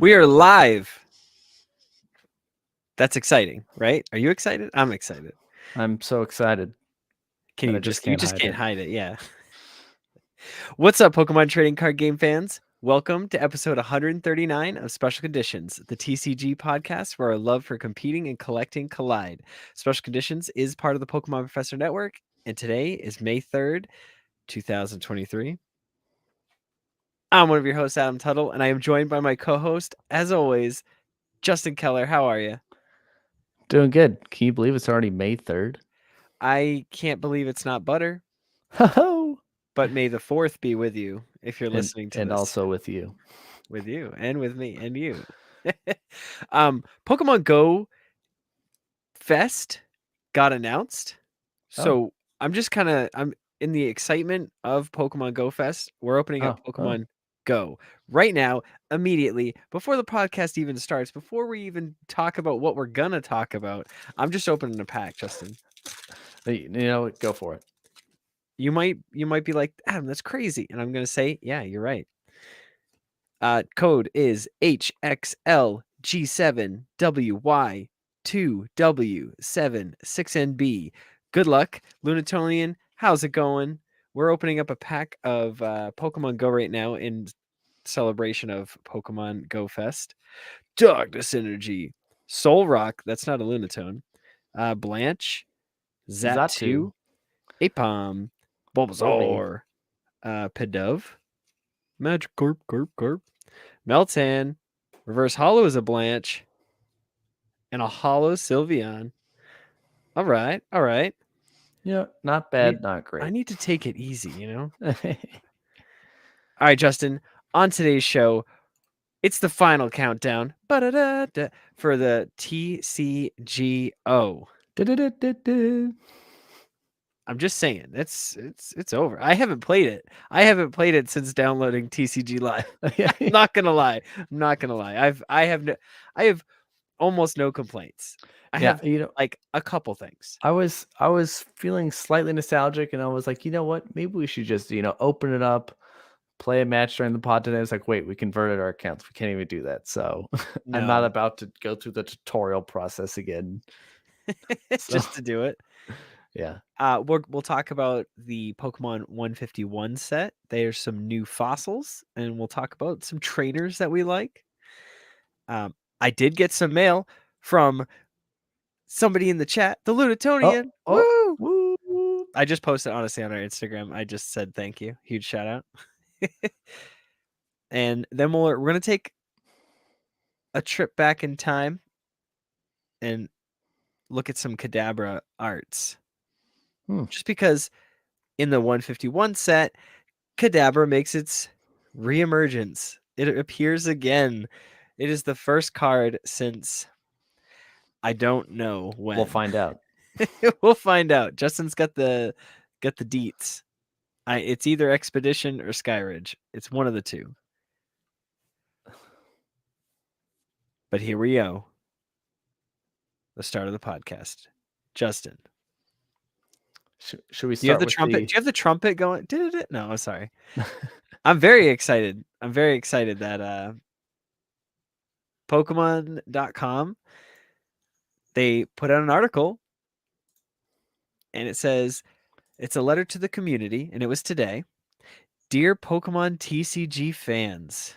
We are live. That's exciting, right? Are you excited? I'm excited. I'm so excited. Can that you I just can't just hide can't it. hide it? Yeah. What's up, Pokemon trading card game fans? Welcome to episode 139 of Special Conditions, the TCG podcast where our love for competing and collecting collide. Special Conditions is part of the Pokemon Professor Network, and today is May 3rd, 2023. I'm one of your hosts, Adam Tuttle, and I am joined by my co-host, as always, Justin Keller. How are you? Doing good. Can you believe it's already May 3rd? I can't believe it's not butter. Ho-ho! But may the 4th be with you if you're listening to And this. also with you. With you and with me and you. Pokemon Go Fest got announced. So I'm in the excitement of Pokemon Go Fest. We're opening up Pokemon Go right now, immediately, before the podcast even starts, before we even talk about what we're gonna talk about. I'm just opening a pack, Justin. You know what? Go for it. You might be like, Adam, that's crazy. And I'm gonna say, yeah, you're right. Code is HXLG7WY2W76NB. Good luck, Lunatonian. How's it going? We're opening up a pack of Pokemon Go right now in celebration of Pokemon Go Fest. Darkness Energy, Soul Rock. That's not a Lunatone. Blanche, Zatu, Apom, Bulbasaur, Pidove, Magikarp, Meltan, Reverse Hollow is a Blanche, and a Hollow Sylveon. All right. Yeah, not bad, not great. I need to take it easy, you know? All right, Justin, on today's show, it's the final countdown for the TCGO. I'm just saying, it's over. I haven't played it. I haven't played it since downloading TCG Live. I'm not gonna lie. I have almost no complaints. I have like a couple things. I was feeling slightly nostalgic, and I was like, you know what? Maybe we should just open it up, play a match during the pod today. It's like, wait, we converted our accounts. We can't even do that. So I'm not about to go through the tutorial process again. Just to do it. Yeah. We'll talk about the Pokemon 151 set. There's some new fossils, and we'll talk about some trainers that we like. I did get some mail from somebody in the chat, the Lunatonian. Woo! I just posted, honestly, on our Instagram. I just said thank you. Huge shout out. And then we're going to take a trip back in time and look at some Kadabra arts. Just because in the 151 set, Kadabra makes its reemergence. It appears again. It is the first card since I don't know when. We'll find out. We'll find out. Justin's got the deets. It's either Expedition or Skyridge. It's one of the two. But here we go. The start of the podcast. Justin. Should we start? Do you have the trumpet? Do you have the trumpet going? No, I'm sorry. I'm very excited. That Pokemon.com, they put out an article, and it says, it's a letter to the community, and it was today. Dear Pokemon TCG fans,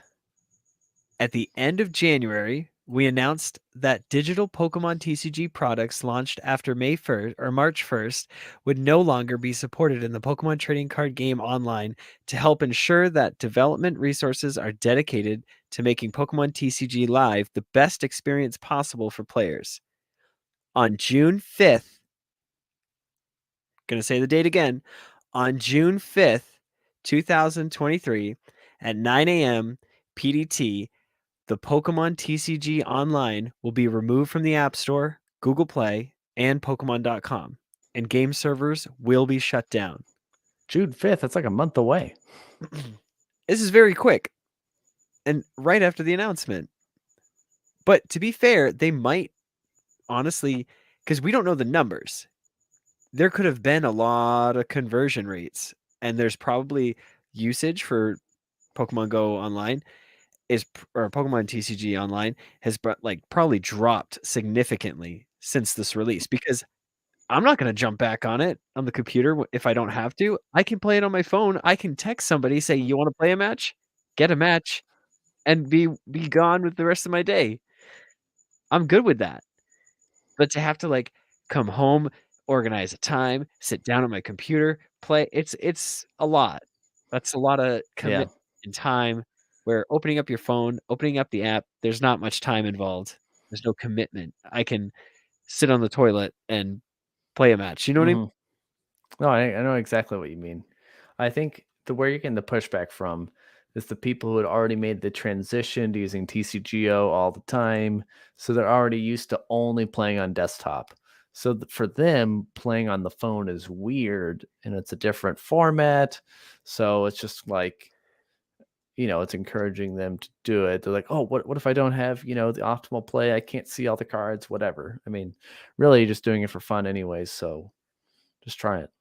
at the end of January, we announced that digital Pokemon TCG products launched after May 1st or March 1st would no longer be supported in the Pokemon trading card game online to help ensure that development resources are dedicated to making Pokemon TCG Live the best experience possible for players. On June 5th, going to say the date again, on June 5th, 2023 at 9 a.m. PDT, the Pokemon TCG Online will be removed from the App Store, Google Play, and Pokemon.com, and game servers will be shut down. June 5th, that's like a month away. This is very quick, and right after the announcement. But to be fair, they might, honestly, because we don't know the numbers, there could have been a lot of conversion rates, and there's probably usage for Pokemon Go Online. or Pokemon TCG Online has probably dropped significantly since this release because I'm not going to jump back on it on the computer if I don't have to. I can play it on my phone. I can text somebody, say, "You want to play a match?" Get a match, and be gone with the rest of my day. I'm good with that. But to have to come home, organize a time, sit down at my computer, play, it's a lot. That's a lot of Yeah. commitment and time where opening up your phone, opening up the app, there's not much time involved. There's no commitment. I can sit on the toilet and play a match. You know what I mean? Mhm. No, I know exactly what you mean. I think where you're getting the pushback from is the people who had already made the transition to using TCGO all the time. So they're already used to only playing on desktop. So for them, playing on the phone is weird and it's a different format. So it's just like, it's encouraging them to do it. They're like, oh, what if I don't have, the optimal play? I can't see all the cards, whatever. I mean, really you're just doing it for fun anyways. So just try it.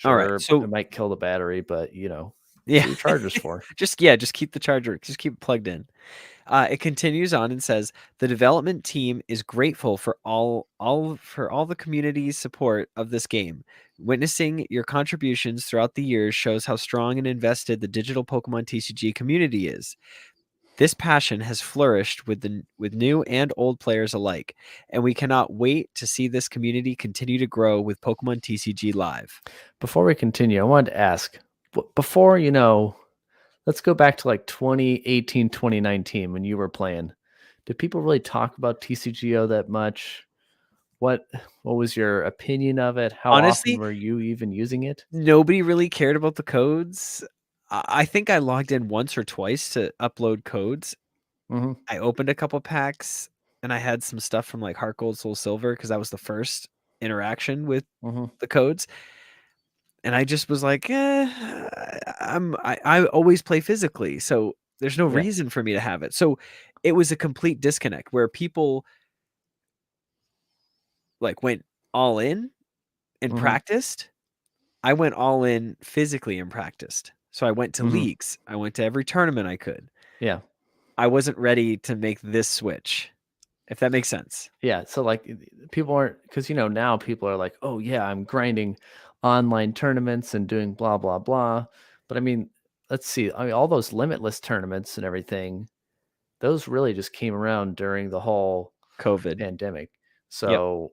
All right. Sure, So it might kill the battery, but, that's yeah, what your charger's for. just keep the charger, just keep it plugged in. It continues on and says the development team is grateful for all the community's support of this game. Witnessing your contributions throughout the years shows how strong and invested the digital Pokemon TCG community is. This passion has flourished with new and old players alike, and we cannot wait to see this community continue to grow with Pokemon TCG Live. Before we continue, I wanted to ask, before, let's go back to like 2018, 2019 when you were playing. Did people really talk about TCGO that much? What what was your opinion of it? How often Honestly, were you even using it? nobody really cared about the codes. I think I logged in once or twice to upload codes. Mhm, I opened a couple packs and I had some stuff from like Heart Gold, Soul Silver because that was the first interaction with mhm. the codes. And I just was like, I always play physically, so there's no Yeah, reason for me to have it. So it was a complete disconnect where people went all in and mhm, practiced. I went all in physically and practiced. So I went to mhm. leagues. I went to every tournament I could. Yeah. I wasn't ready to make this switch, if that makes sense. Yeah, so, like, people aren't because, now people are like, "Oh, yeah, I'm grinding online tournaments and doing blah, blah, blah." But, I mean, let's see, I mean, all those limitless tournaments and everything, those really just came around during the whole COVID. pandemic. Yep. So,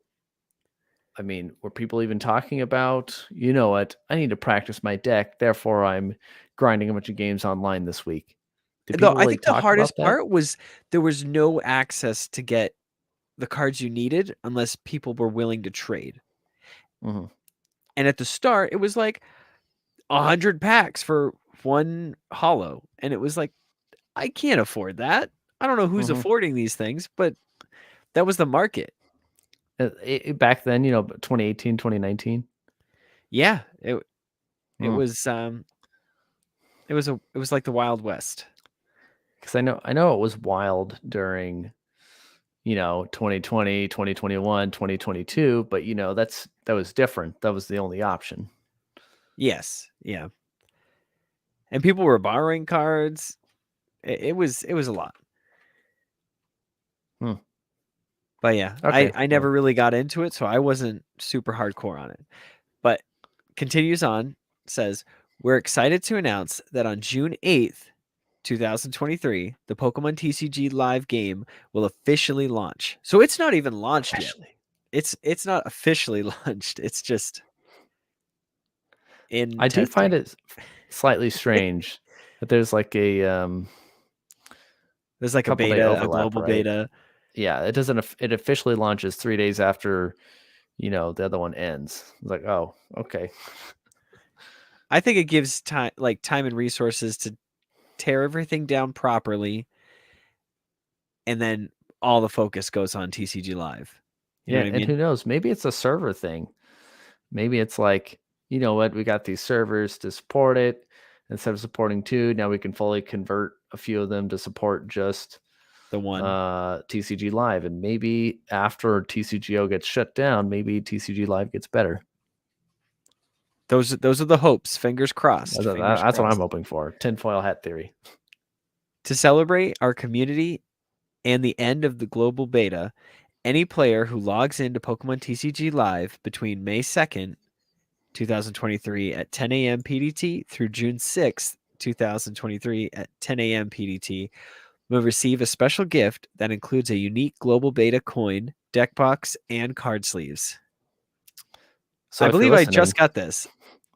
I mean, were people even talking about, "You know what? I need to practice my deck, therefore I'm grinding a bunch of games online this week." Did Though people I really think the talk about hardest that? part was there was no access to get the cards you needed unless people were willing to trade. Mhm, And at the start, it was like 100 packs for one hollow. And it was like, I can't afford that. I don't know who's mhm. affording these things, but that was the market. Back then, 2018, 2019. Yeah, it Mm. was it was like the Wild West. 'Cause I know it was wild during, 2020, 2021, 2022, but, that was different. That was the only option. Yes, yeah. And people were borrowing cards. It was a lot. Hmm, But yeah, I okay, I never well, really got into it, so I wasn't super hardcore on it. But continues on, says, "We're excited to announce that on June 8th, 2023, the Pokemon TCG Live game will officially launch." So it's not even launched yet. officially. It's not officially launched. It's just in I do find testing. it slightly strange that there's like a There's like a couple day beta, a overlap, global right? beta. Yeah, it doesn't it officially launches 3 days after, the other one ends. It's like, "Oh, okay." I think it gives time and resources to tear everything down properly, and then all the focus goes on TCG Live. You know Yeah, what I and mean? who knows? Maybe it's a server thing. Maybe it's like, you know what, we got these servers to support it. Instead of supporting two, now we can fully convert a few of them to support just The one. TCG Live. And maybe after TCGO gets shut down, maybe TCG Live gets better. Those are the hopes. Fingers crossed. Fingers That's what I'm crossed. hoping for. Tinfoil hat theory. To celebrate our community and the end of the global beta, any player who logs into Pokemon TCG Live between May 2nd, 2023 at 10 a.m. PDT through June 6th, 2023 at 10 a.m. PDT will receive a special gift that includes a unique global beta coin, deck box, and card sleeves. So I if you're believe I listening, just got this.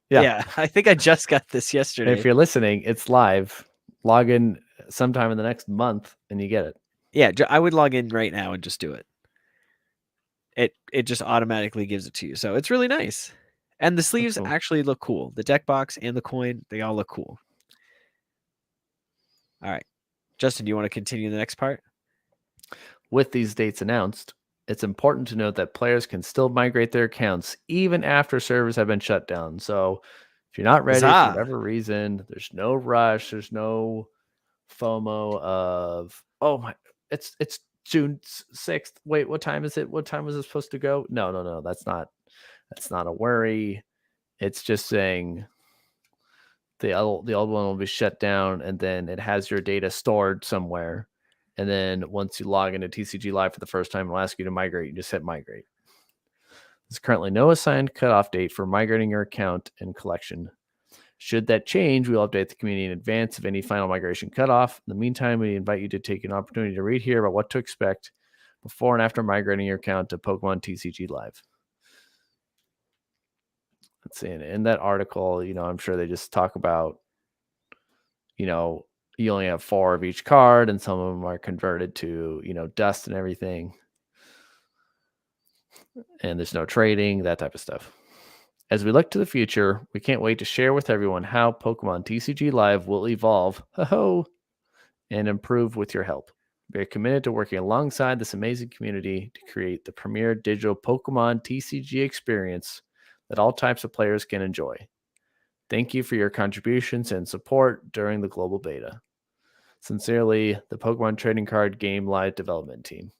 Yeah, I think I just got this yesterday. if you're listening, it's live. Log in sometime in the next month and you get it. Yeah, I would log in right now and just do it. It just automatically gives it to you. So it's really nice. And the sleeves cool. actually look cool. The deck box and the coin, they all look cool. All right. Justin, do you want to continue the next part? With these dates announced, it's important to note that players can still migrate their accounts even after servers have been shut down. So if you're not ready for Huzzah. whatever reason, there's no rush, there's no FOMO of, oh my, it's June 6th. Wait, what time is it? What time was it supposed to go? No. That's not a worry. It's just saying the old one will be shut down, and then it has your data stored somewhere. And then once you log into TCG Live for the first time, it'll ask you to migrate. You just hit migrate. There's currently no assigned cutoff date for migrating your account and collection. Should that change, we'll update the community in advance of any final migration cutoff. In the meantime, we invite you to take an opportunity to read here about what to expect before and after migrating your account to Pokemon TCG Live. Let's see. In that article, I'm sure they just talk about, you only have 4 of each card, and some of them are converted to, dust and everything. And there's no trading, that type of stuff. As we look to the future, we can't wait to share with everyone how Pokemon TCG Live will evolve and improve with your help. We are committed to working alongside this amazing community to create the premier digital Pokemon TCG experience that all types of players can enjoy. Thank you for your contributions and support during the global beta. Sincerely, the Pokemon Trading Card Game Live Development Team.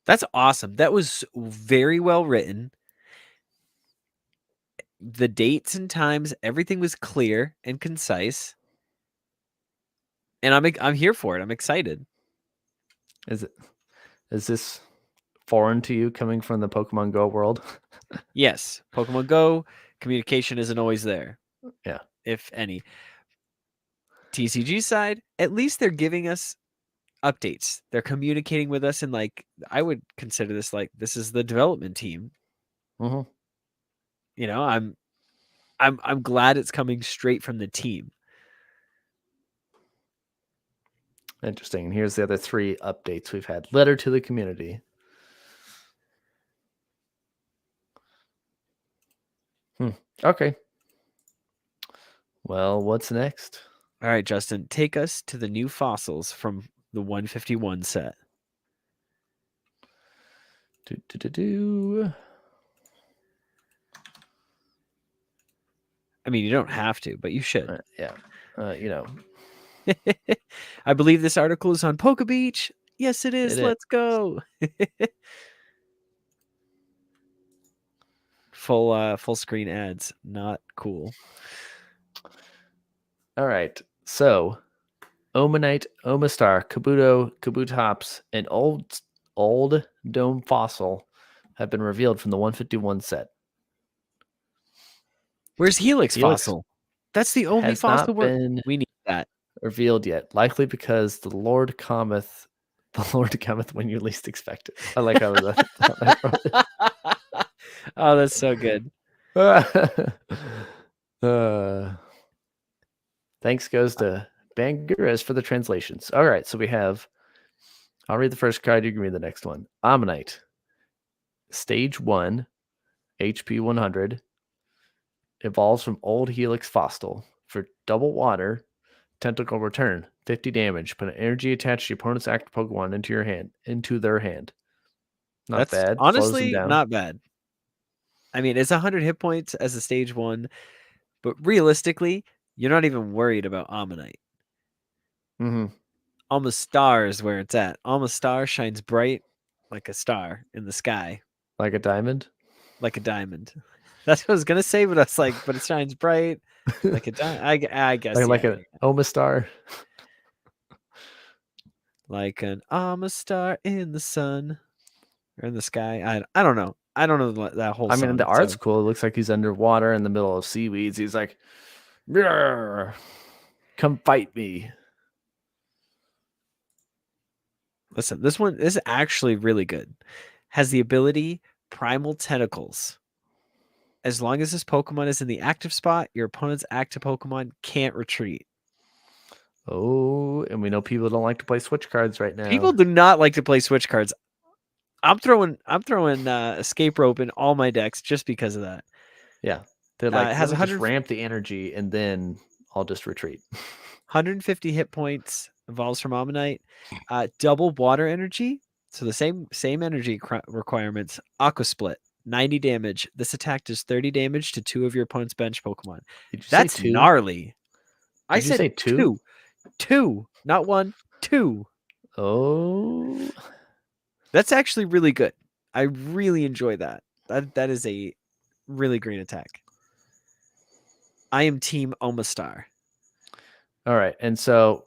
That's awesome. That was very well written. The dates and times, everything was clear and concise. And I'm here for it. I'm excited. Is this foreign to you coming from the Pokemon Go world? Yes. Pokemon Go, communication isn't always there. Yeah. If any. TCG side, at least they're giving us updates. They're communicating with us, and I would consider this this is the development team. Mm-hmm. I'm glad it's coming straight from the team. Interesting. And here's the other 3 updates we've had. Letter to the community. Okay. Well, what's next? All right, Justin, take us to the new fossils from the 151 set. I mean, you don't have to, but you should. Yeah. I believe this article is on Poke Beach. Yes, it is. Let's go. Full screen ads. Not cool. All right. So, Omanite, Omastar, Kabuto, Kabutops, and old Dome Fossil have been revealed from the 151 set. Where's Helix Fossil? That's the only fossil we need that revealed yet. Likely because the Lord cometh when you least expect it. I like how that. Oh, that's so good. Thanks goes to Banguras for the translations. All right, so we have. I'll read the first card. You can read the next one. Ammonite, Stage 1, HP 100. Evolves from Old Helix Fossil. For double water, Tentacle return, 50 damage. Put an energy attached to your opponent's active Pokemon into their hand. Not bad. Honestly, not bad. I mean, it's 100 hit points as a stage 1, but realistically, you're not even worried about Ammonite. Mm-hmm. Omastar is where it's at. Omastar shines bright like a star in the sky. Like a diamond? Like a diamond. That's what I was going to say, but I was like, but it shines bright like a diamond. I guess. Like an Omastar. Like I'm a star in the sun or in the sky. I don't know. I don't know that whole I mean, song. the art's cool. It looks like he's underwater in the middle of seaweeds. He's like, "Roar, come fight me." Listen, this one is actually really good. Has the ability Primal Tentacles. As long as this Pokemon is in the active spot, your opponent's active Pokemon can't retreat. Oh, and we know people don't like to play Switch cards right now. People do not like to play Switch cards. I'm throwing Escape Rope in all my decks just because of that. Yeah, they're like, It let has me 100, just ramp the energy, and then I'll just retreat. 150 hit points. Evolves from Ammonite. Double water energy. So the same energy requirements. Aqua Split. 90 damage. This attack does 30 damage to 2 of your opponent's bench Pokemon. Did you That's say two? gnarly. I Did you said say two? 2, not 1, 2. Oh, That's actually really good. I really enjoy that. That is a really great attack. I am Team Omastar. all right. And so,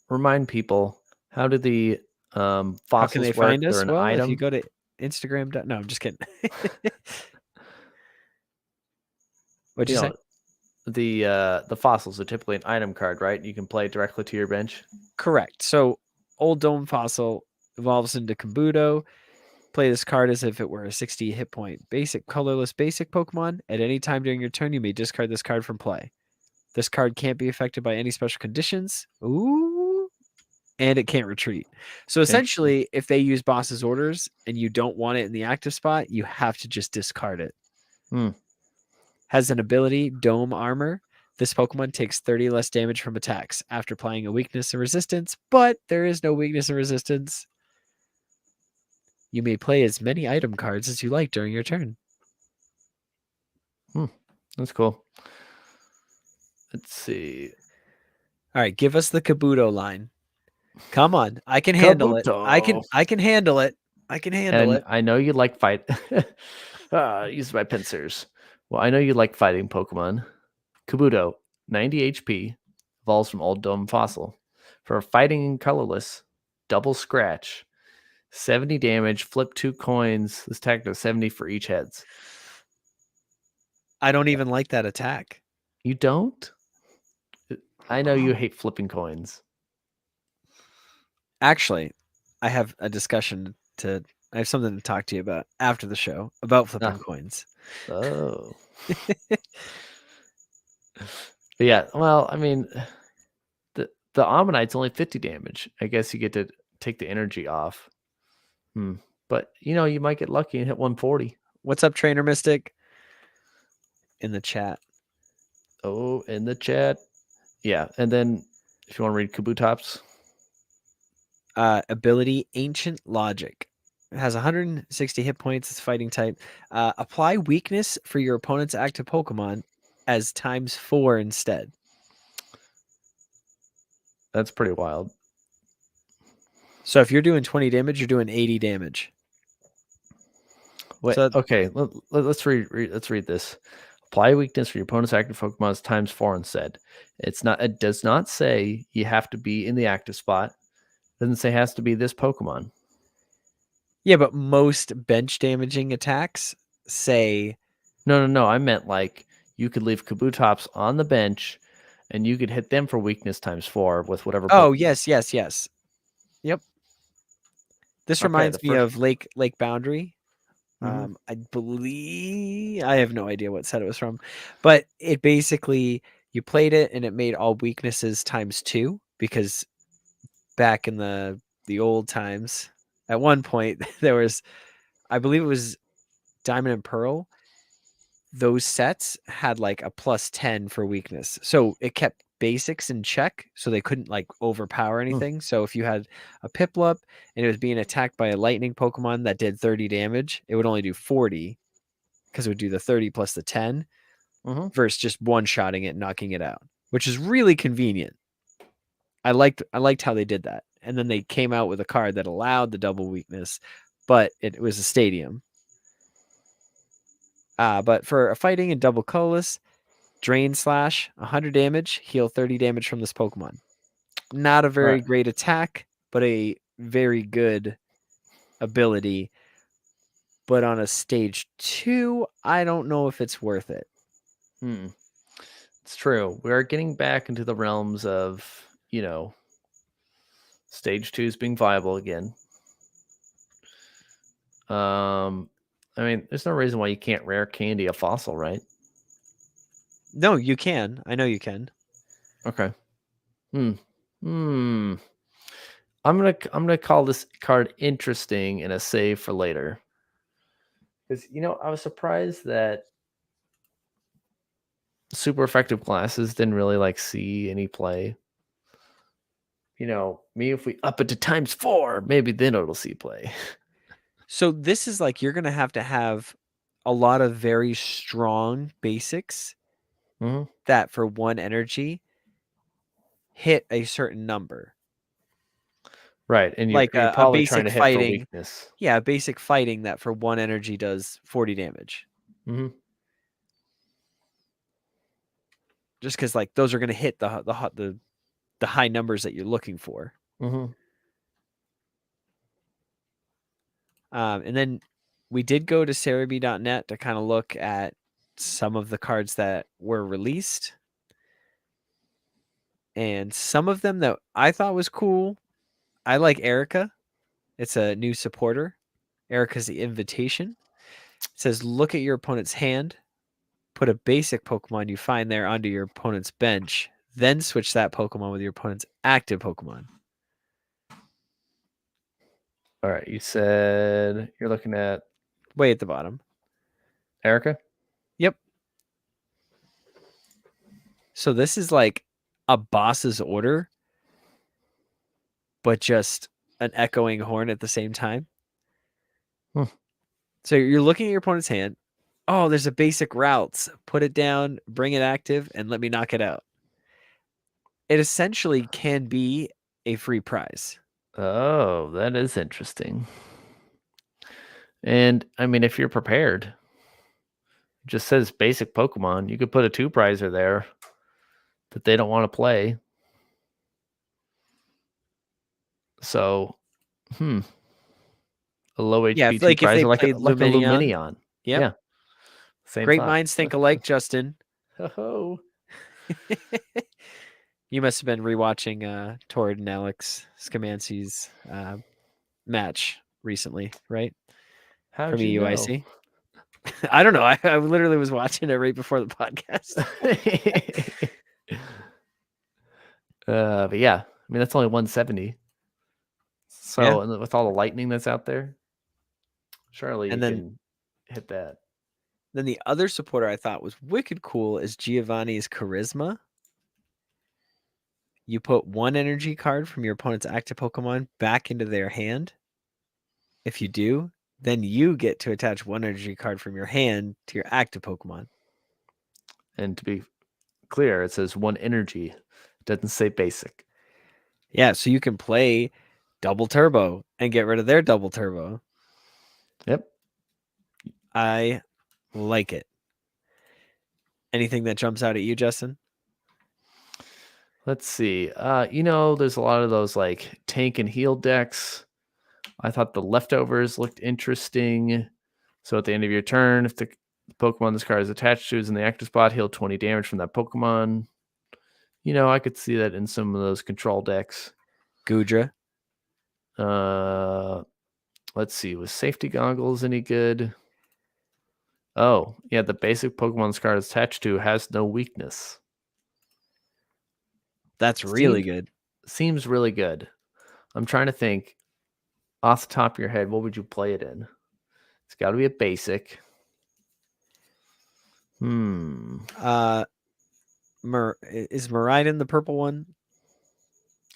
remind people, how do the How can fossils they work? find They're us? an Well, if you item. go to Instagram. No, I'm just kidding. What'd you say? The fossils are typically an item card, right? You can play directly to your bench. Correct. So, Old Dome Fossil evolves into Kabuto. Play this card as if it were a 60 hit point colorless basic Pokemon. At any time during your turn, you may discard this card from play. This card can't be affected by any special conditions. Ooh. And it can't retreat. So essentially, if they use boss's orders and you don't want it in the active spot, you have to just discard it. Hmm. Has an ability, Dome Armor. This Pokemon takes 30 less damage from attacks after applying a weakness and resistance, but there is no weakness and resistance. You may play as many item cards as you like during your turn. That's cool. Let's see. All right, give us the Kabuto line. Come on, I can handle it. I can handle it. I can handle it. I know you like fight. Use my pincers. Well, I know you like fighting Pokemon. Kabuto, 90 HP, evolves from Old Dome Fossil. For fighting in colorless, double scratch, 70 damage, flip 2 coins. This attack does 70 for each heads. I don't even like that attack. You don't? I know you hate flipping coins. Actually, I have a discussion to. I have something to talk to you about after the show about flipping coins. Oh. But yeah, well, I mean, the Ammonite's only 50 damage. I guess you get to take the energy off. But you might get lucky and hit 140. What's up, Trainer Mystic? In the chat. Oh, in the chat. Yeah, and then if you want to read Kabutops. Ability Ancient Logic. It has 160 hit points. It's fighting type. Apply weakness for your opponent's active Pokemon as ×4 instead. That's pretty wild. So if you're doing 20 damage, you're doing 80 damage. Wait, so, okay, let's read this. Apply weakness for your opponent's active Pokemon as ×4 instead. It does not say you have to be in the active spot. It doesn't say it has to be this Pokemon. Yeah, but most bench damaging attacks say No. I meant like you could leave Kabutops on the bench and you could hit them for weakness ×4 with whatever. Oh, Pokemon. Yes. Yep. This reminds me of Lake Boundary. I believe I have no idea what set it was from, but it basically you played it and it made all weaknesses ×2 because back in the old times, at one point there was, I believe it was Diamond and Pearl. Those sets had like a +10 for weakness, so it kept basics in check, so they couldn't like overpower anything. So if you had a Piplup and it was being attacked by a lightning Pokemon that did 30 damage, it would only do 40 because it would do the 30 plus the 10 versus just one-shotting it and knocking it out, which is really convenient. I liked how they did that. And then they came out with a card that allowed the double weakness, but it was a stadium. But for a fighting and double colorless, Drain Slash, 100 damage, heal 30 damage from this Pokemon. Not a very great attack, but a very good ability. But on a stage 2, I don't know if it's worth it. It's true. We're getting back into the realms of, stage 2s being viable again. I mean, there's no reason why you can't rare candy a fossil, right? No, you can. I know you can. Okay. I'm gonna call this card interesting and a save for later. Because I was surprised that super effective classes didn't really see any play. Me, if we up it to ×4, maybe then it'll see play. So this is you're going to have a lot of very strong basics that for 1 energy hit a certain number. Right, and you're A probably trying basic to hit for fighting. weakness. Yeah, basic fighting that for 1 energy does 40 damage. Just because those are going to hit the high numbers that you're looking for. And then we did go to Cerebi.net to kind of look at some of the cards that were released. And some of them that I thought was cool. I like Erica. It's a new supporter. Erica's the invitation. It says, look at your opponent's hand. Put a basic Pokemon you find there onto your opponent's bench. Then switch that Pokemon with your opponent's active Pokemon. All right, you said you're looking at way at the bottom. Erica? Yep. So this is like a boss's order, but just an echoing horn at the same time. So you're looking at your opponent's hand. Oh, there's a basic routes. Put it down, bring it active, and let me knock it out. It essentially can be a free prize. Oh, that is interesting. And I mean, if you're prepared, it just says basic Pokemon. You could put a 2-prizer there that they don't want to play. So, a low HP Yeah, 2-prizer, if they like a Lumineon. Lumineon. Yep. Yeah. Same Great thought. minds think alike, Justin. Oh. You must have been rewatching Torrid and Alex Scamancy's match recently, right? How'd From you know? EUIC. I don't know. I literally was watching it right before the podcast. But yeah, I mean, that's only 170. So and with all the lightning that's out there, surely you can hit that. Then the other supporter I thought was wicked cool is Giovanni's Charisma. You put 1 energy card from your opponent's active Pokemon back into their hand. If you do, then you get to attach 1 energy card from your hand to your active Pokemon. And to be clear, it says 1 energy. It doesn't say basic. Yeah, so you can play double turbo and get rid of their double turbo. Yep. I like it. Anything that jumps out at you, Justin? Let's see. There's a lot of those tank and heal decks. I thought the leftovers looked interesting. So at the end of your turn, if the Pokemon this card is attached to is in the active spot, heal 20 damage from that Pokemon. I could see that in some of those control decks. Goodra. Let's see. Was Safety Goggles any good? Oh, yeah. The basic Pokemon this card is attached to has no weakness. That's really good. Seems really good. I'm trying to think off the top of your head, what would you play it in? It's got to be a basic. Is Miraidon the purple one?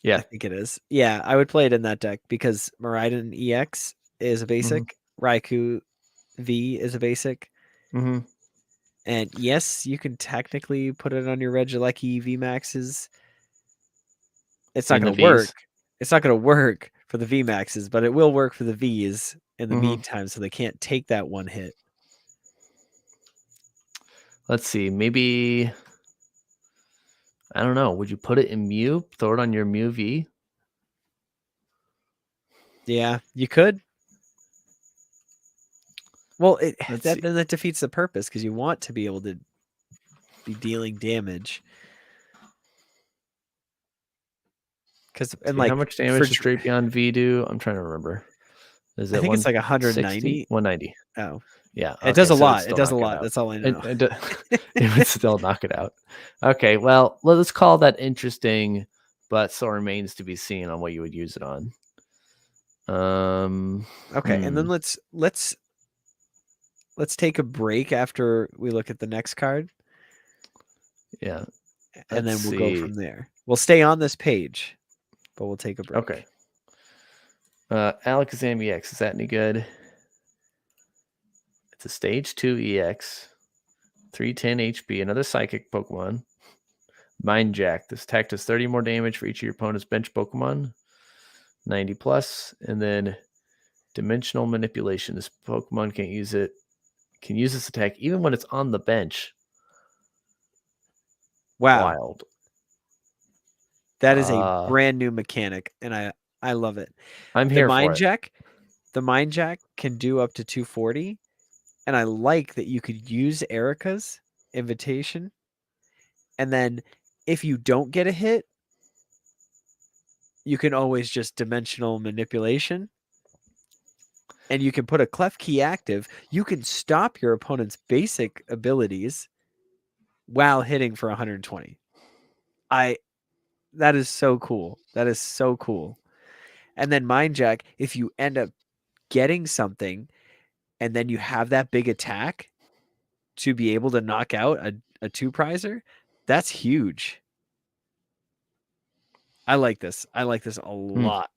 Yeah. I think it is. Yeah, I would play it in that deck because Miraidon EX is a basic. Raikou V is a basic. And yes, you can technically put it on your Regieleki VMAXs. It's not going to work. It's not going to work for the VMAXs, but it will work for the Vs in the meantime, so they can't take that 1 hit. Let's see. Maybe, I don't know. Would you put it in Mew? Throw it on your Mew V? Yeah, you could. Well, Let's see. that defeats the purpose because you want to be able to be dealing damage. And See, how like much for damage does Straight Beyond V do? I'm trying to remember. Is I it think it's like 160? 190. 190. Oh, Yeah. it does Okay. a So it'd lot. It still does a knock it lot. out. That's all I know. It would still knock it out. Okay. Well, let's call that interesting, but still remains to be seen on what you would use it on. Okay, and then let's take a break after we look at the next card. Yeah. And Let's then we'll go see. from there. We'll stay on this page, but we'll take a break. Okay. Alakazam EX, is that any good? It's a stage 2 EX, 310 HP, another psychic Pokemon. Mind Jack. This attack does 30 more damage for each of your opponent's bench Pokemon, 90 plus, and then Dimensional Manipulation. This Pokemon can use this attack even when it's on the bench. Wow. Wild. That is a brand new mechanic, and I love it. I'm here for it. The Mind Jack can do up to 240, and I like that you could use Erica's invitation, and then if you don't get a hit, you can always just dimensional manipulation, and you can put a Clef Key active. You can stop your opponent's basic abilities while hitting for 120. That is so cool. That is so cool. And then Mind Jack, if you end up getting something and then you have that big attack to be able to knock out a two prizer, that's huge. I like this. I like this a lot.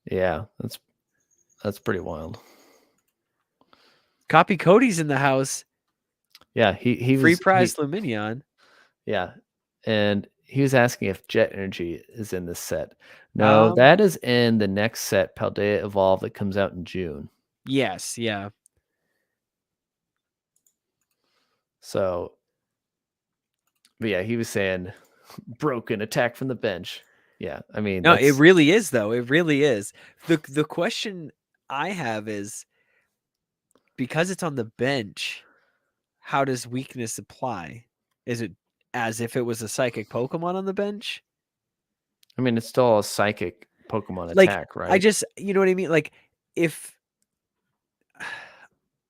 Yeah, that's pretty wild. Copy Cody's in the house. Yeah, he free was prize Luminion. Yeah, and he was asking if Jet Energy is in this set. No, that is in the next set, Paldea Evolve, that comes out in June. Yes, yeah. So, but yeah, he was saying broken attack from the bench. Yeah, I mean, no, it really is though. It really is. The question I have is, because it's on the bench, how does weakness apply? Is it as if it was a psychic Pokemon on the bench? I mean, it's still a psychic Pokemon Like, attack, right? I just, you know what I mean? Like, if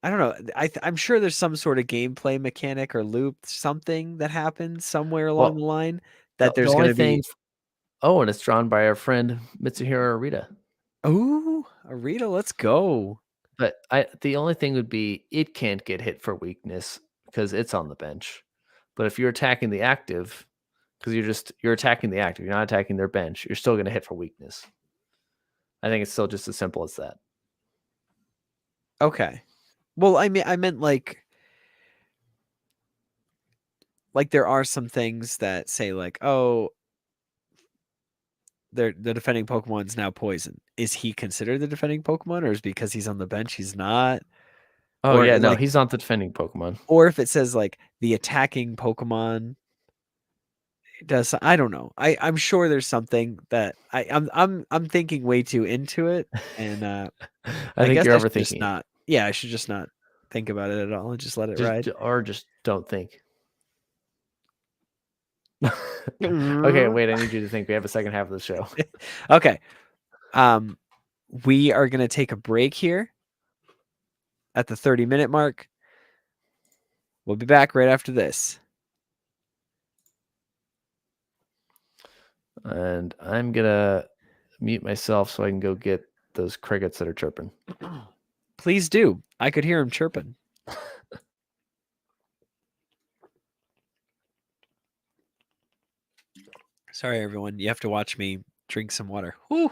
I don't know, I'm sure there's some sort of gameplay mechanic or loop, something that happens somewhere along the line that the there's only going to be. thing. Oh, and it's drawn by our friend Mitsuhiro Arita. Ooh, Arita, let's go. But the only thing would be it can't get hit for weakness because it's on the bench. But if you're attacking the active, because you're attacking the active, you're not attacking their bench, you're still going to hit for weakness. I think it's still just as simple as that. Okay. Well, I meant like there are some things that say like, oh, the defending Pokemon's now poison. Is he considered the defending Pokemon, or is because he's on the bench he's not? Oh or yeah, no, like, he's not the defending Pokemon. Or if it says like the attacking Pokemon does, I don't know. I'm sure there's something that I'm thinking way too into it, and I think guess you're I should just overthinking not. Yeah, I should just not think about it at all and just let it ride. or just don't think. Okay, wait, I need you to think. We have a second half of the show. Okay. We are going to take a break here at the 30-minute mark. We'll be back right after this. And I'm going to mute myself so I can go get those crickets that are chirping. Please do. I could hear him chirping. Sorry, everyone. You have to watch me drink some water. Whew.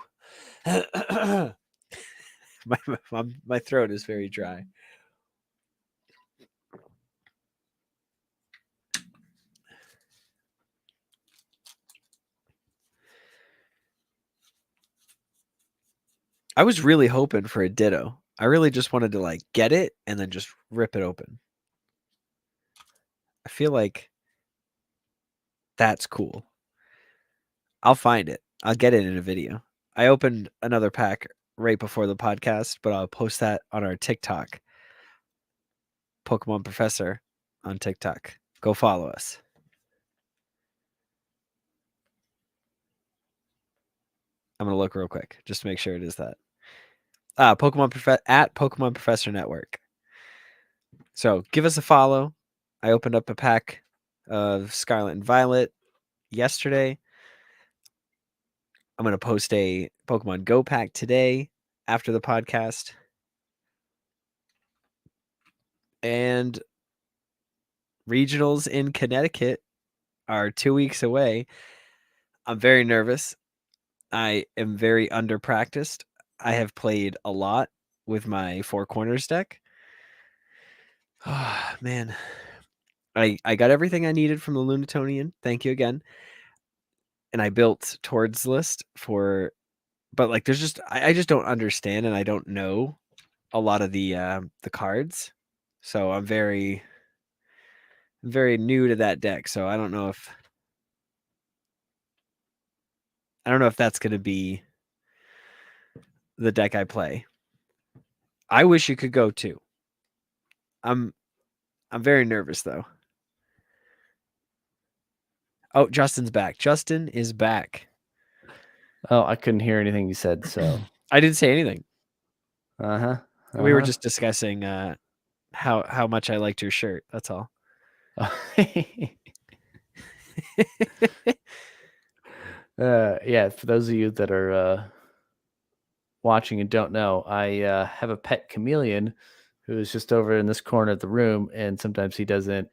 my throat is very dry. I was really hoping for a Ditto. I really just wanted to like get it and then just rip it open. I feel like that's cool. I'll find it. I'll get it in a video. I opened another pack right before the podcast, but I'll post that on our TikTok. Pokemon Professor on TikTok. Go follow us. I'm gonna look real quick just to make sure it is that. At Pokemon Professor Network. So give us a follow. I opened up a pack of Scarlet and Violet yesterday. I'm gonna post a Pokemon Go pack today after the podcast. And regionals in Connecticut are 2 weeks away. I'm very nervous. I am very under practiced. I have played a lot with my Four Corners deck. Oh, man. I got everything I needed from the Lunatonian. Thank you again. And I built towards list for, but like there's just I just don't understand and I don't know a lot of the cards. So I'm very new to that deck. So I don't know if that's gonna be the deck I play. I wish you could go too. I'm very nervous though. Oh, Justin's back. Justin is back. Oh, I couldn't hear anything you said, so. I didn't say anything. Uh-huh. We were just discussing how much I liked your shirt. That's all. Yeah, for those of you that are watching and don't know, I have a pet chameleon who is just over in this corner of the room, and sometimes he doesn't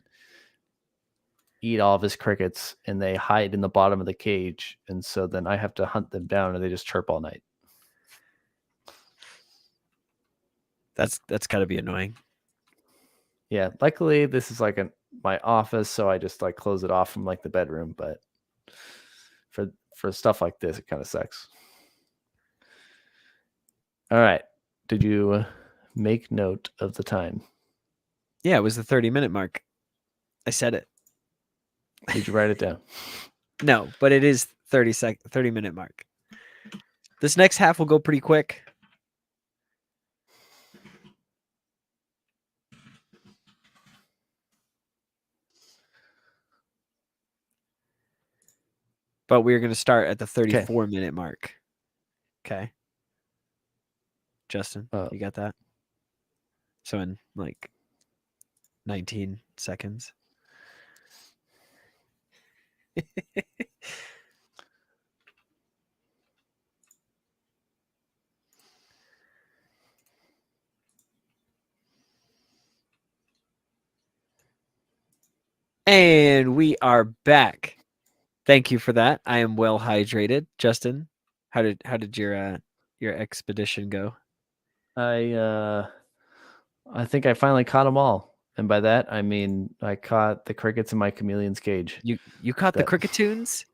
eat all of his crickets, and they hide in the bottom of the cage, and so then I have to hunt them down, and they just chirp all night. That's got to be annoying. Yeah, luckily this is like my office, so I just like close it off from like the bedroom, but for stuff like this, it kind of sucks. All right. Did you make note of the time? Yeah, it was the 30-minute mark. I said it. Did you write it down? No, but it is 30-minute mark. This next half will go pretty quick. But we're going to start at the 34-minute mark. Okay. Justin, you got that? So in like 19 seconds. And we are back. Thank you for that. I am well hydrated. Justin, how did your expedition go? I think I finally caught them all. And by that, I mean I caught the crickets in my chameleon's cage. You caught the cricketoons?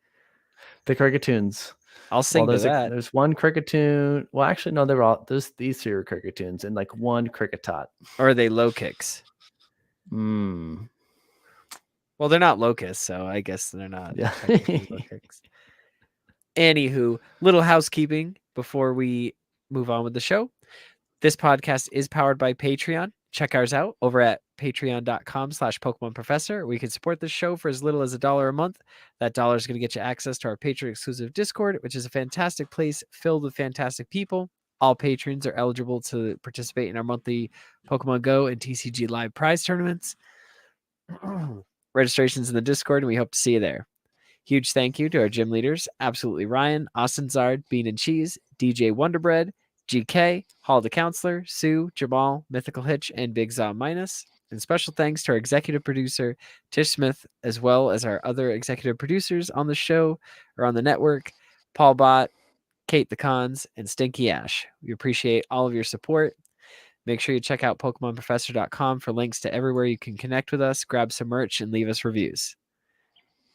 The cricketoons. I'll sing to that. There's one cricketoon. Well, actually, no, these three are cricketoons and like one cricketot. Or are they low kicks? Well, they're not locusts, so I guess they're not technically low kicks. Anywho, little housekeeping before we move on with the show. This podcast is powered by Patreon. Check ours out over at patreon.com/Pokemon Professor. We can support this show for as little as $1 a month. That $1 is going to get you access to our Patreon exclusive Discord, which is a fantastic place filled with fantastic people. All patrons are eligible to participate in our monthly Pokemon Go and TCG live prize tournaments. Registration's in the Discord, and we hope to see you there. Huge thank you to our gym leaders, Absolutely Ryan, Austin Zard, Bean and Cheese, DJ Wonderbread, GK, Hall the Counselor, Sue, Jamal, Mythical Hitch, and Big Zaw Minus. And special thanks to our executive producer, Tish Smith, as well as our other executive producers on the show or on the network, Paul Bott, Kate the Cons, and Stinky Ash. We appreciate all of your support. Make sure you check out PokemonProfessor.com for links to everywhere you can connect with us, grab some merch, and leave us reviews.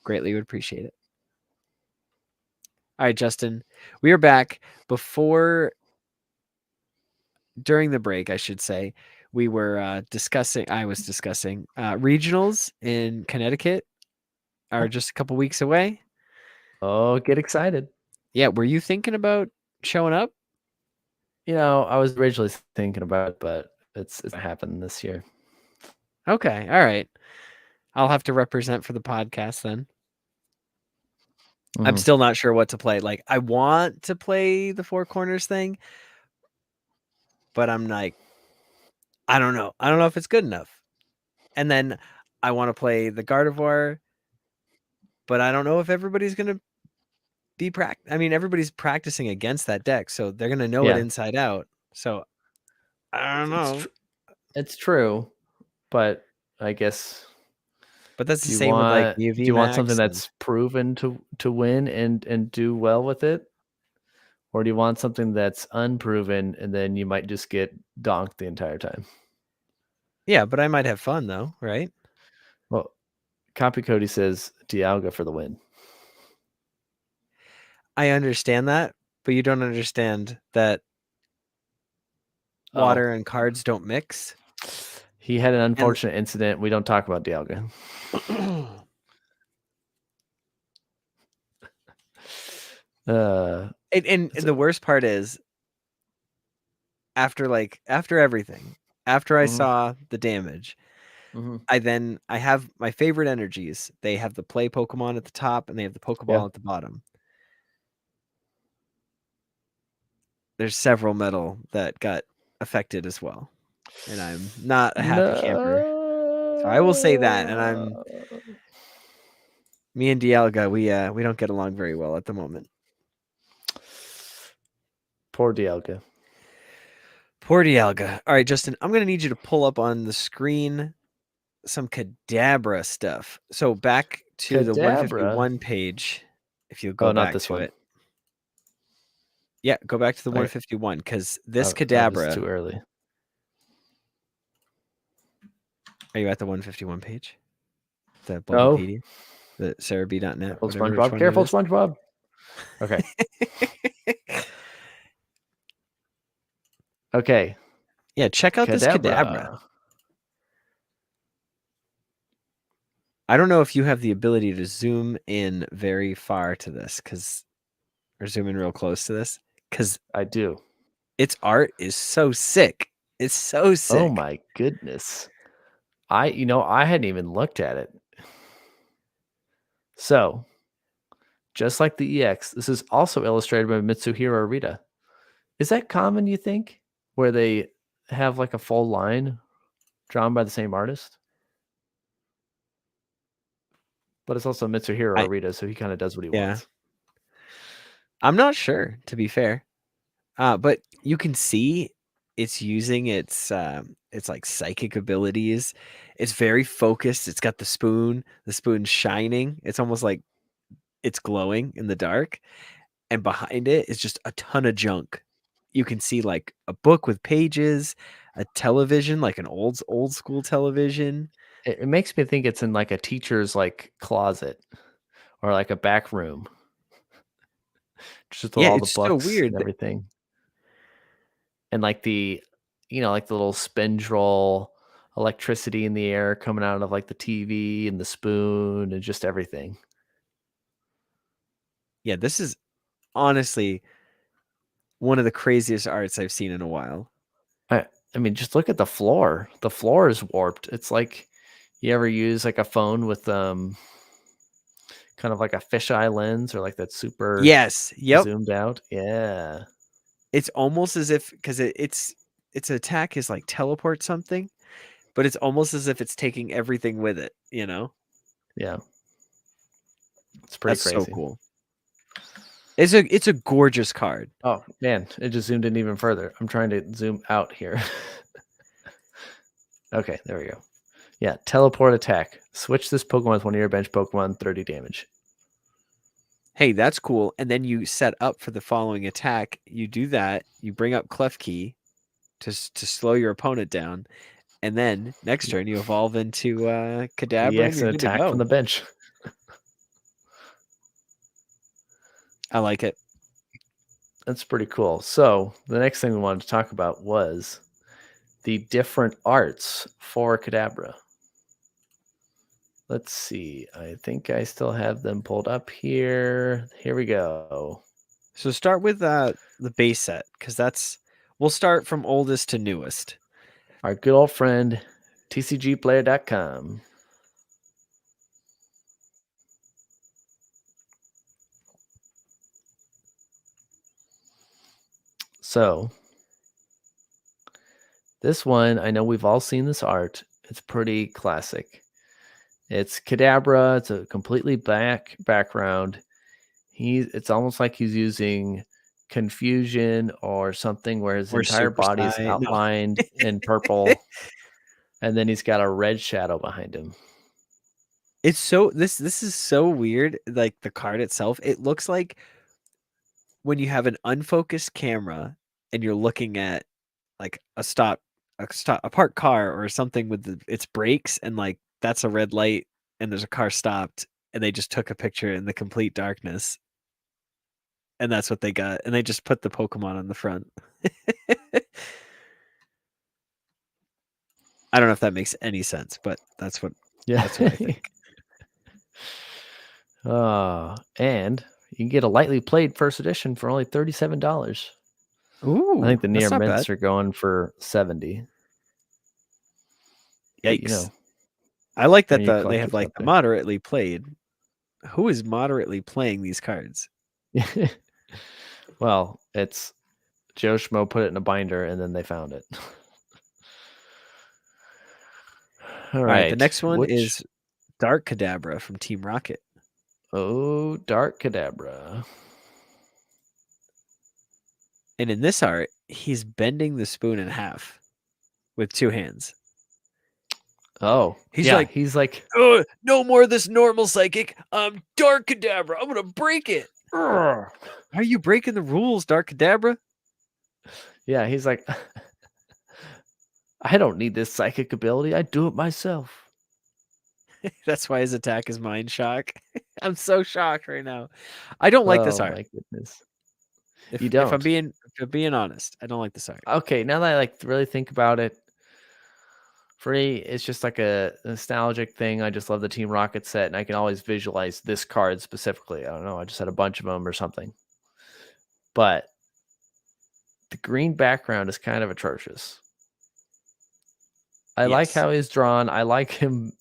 Greatly would appreciate it. All right, Justin, we are back. During the break, I should say, we were I was discussing regionals in Connecticut are just a couple weeks away. Oh, get excited. Yeah, were you thinking about showing up? I was originally thinking about it, but it's not happening this year. Okay, all right. I'll have to represent for the podcast then. I'm still not sure what to play. Like, I want to play the Four Corners thing, but I'm like, I don't know. I don't know if it's good enough. And then I want to play the Gardevoir, but I don't know if everybody's going to be everybody's practicing against that deck, so they're going to know it inside out. So I don't know. It's true, but I guess. But that's the same with like Do you want something UV Max. that's proven to win and do well with it? Or do you want something that's unproven and then you might just get donked the entire time? Yeah, but I might have fun though, right? Well, Copy Cody says Dialga for the win. I understand that, but you don't understand that water and cards don't mix. He had an unfortunate incident. We don't talk about Dialga. And the worst part is after everything, after I saw the damage, I have my favorite energies. They have the play Pokemon at the top and they have the Pokeball at the bottom. There's several metal that got affected as well. And I'm not a happy camper. So I will say that. And me and Dialga, we don't get along very well at the moment. Poor Dialga. Poor Dialga. All right, Justin, I'm going to need you to pull up on the screen some Kadabra stuff. So back to the 151 page, if you go back to it. Yeah, go back to the 151 because this Kadabra. That is too early. Are you at the 151 page? The Bulbapedia? The Cerebi.net? SpongeBob. Careful, SpongeBob. Okay. Okay. Yeah, check out this Kadabra. I don't know if you have the ability to zoom in very far to this or zoom in real close to this because I do. Its art is so sick. It's so sick. Oh my goodness. I hadn't even looked at it. So, just like the EX, this is also illustrated by Mitsuhiro Arita. Is that common, you think? Where they have like a full line drawn by the same artist? But it's also Mitsuhiro Arita, so he kind of does what he wants. I'm not sure, to be fair. But you can see it's using its like psychic abilities. It's very focused. It's got the spoon's shining. It's almost like it's glowing in the dark. And behind it is just a ton of junk. You can see like a book with pages, a television, like an old school television. It makes me think it's in like a teacher's like closet or like a back room. Just with all the books and everything. And like the little spindle electricity in the air coming out of like the TV and the spoon and just everything. Yeah, this is honestly one of the craziest arts I've seen in a while. I mean, just look at the floor. The floor is warped. It's like you ever use like a phone with kind of like a fisheye lens or like that super zoomed out. Yeah. It's almost as if because its attack is like teleport something, but it's almost as if it's taking everything with it, you know? Yeah. It's pretty crazy. So cool. It's a gorgeous card. Oh man, it just zoomed in even further. I'm trying to zoom out here. Okay, there we go. Yeah, teleport attack. Switch this Pokemon with one of your bench Pokemon, 30 damage. Hey, that's cool. And then you set up for the following attack. You do that. You bring up Klefki to slow your opponent down. And then next turn you evolve into Kadabra and you're good attack to go. from the bench. I like it. That's pretty cool. So the next thing we wanted to talk about was the different arts for Kadabra. Let's see. I think I still have them pulled up here. Here we go. So start with the base set, because we'll start from oldest to newest. Our good old friend, TCGplayer.com. So, this one, I know we've all seen this art. It's pretty classic. It's Kadabra. It's a completely black background. It's almost like he's using confusion or something where his Or entire super body is Sai. No. outlined in purple, and then he's got a red shadow behind him. It's so this is so weird. Like the card itself, it looks like when you have an unfocused camera and you're looking at like a parked car or something with its brakes, and like that's a red light and there's a car stopped and they just took a picture in the complete darkness. And that's what they got. And they just put the Pokemon on the front. I don't know if that makes any sense, but that's what I think. And you can get a lightly played first edition for only $37. Ooh, I think the near that's not bad. mints are going for 70. Yikes. But, I like that when you they collect have it like up the there. moderately played. Who is moderately playing these cards? Well, it's Joe Schmo put it in a binder and then they found it. All right. The next one is Dark Kadabra from Team Rocket. Oh, Dark Kadabra. And in this art, he's bending the spoon in half with two hands. Oh, he's like, oh, no more of this normal psychic. I'm Dark Kadabra. I'm gonna break it. Are you breaking the rules, Dark Kadabra? Yeah, he's like, I don't need this psychic ability. I do it myself. That's why his attack is Mind Shock. I'm so shocked right now. I don't like this art. Oh my goodness. If I'm being honest, I don't like this art. Okay, now that I really think about it, for me, it's just like a nostalgic thing. I just love the Team Rocket set, and I can always visualize this card specifically. I don't know. I just had a bunch of them or something. But the green background is kind of atrocious. I like how he's drawn. I like him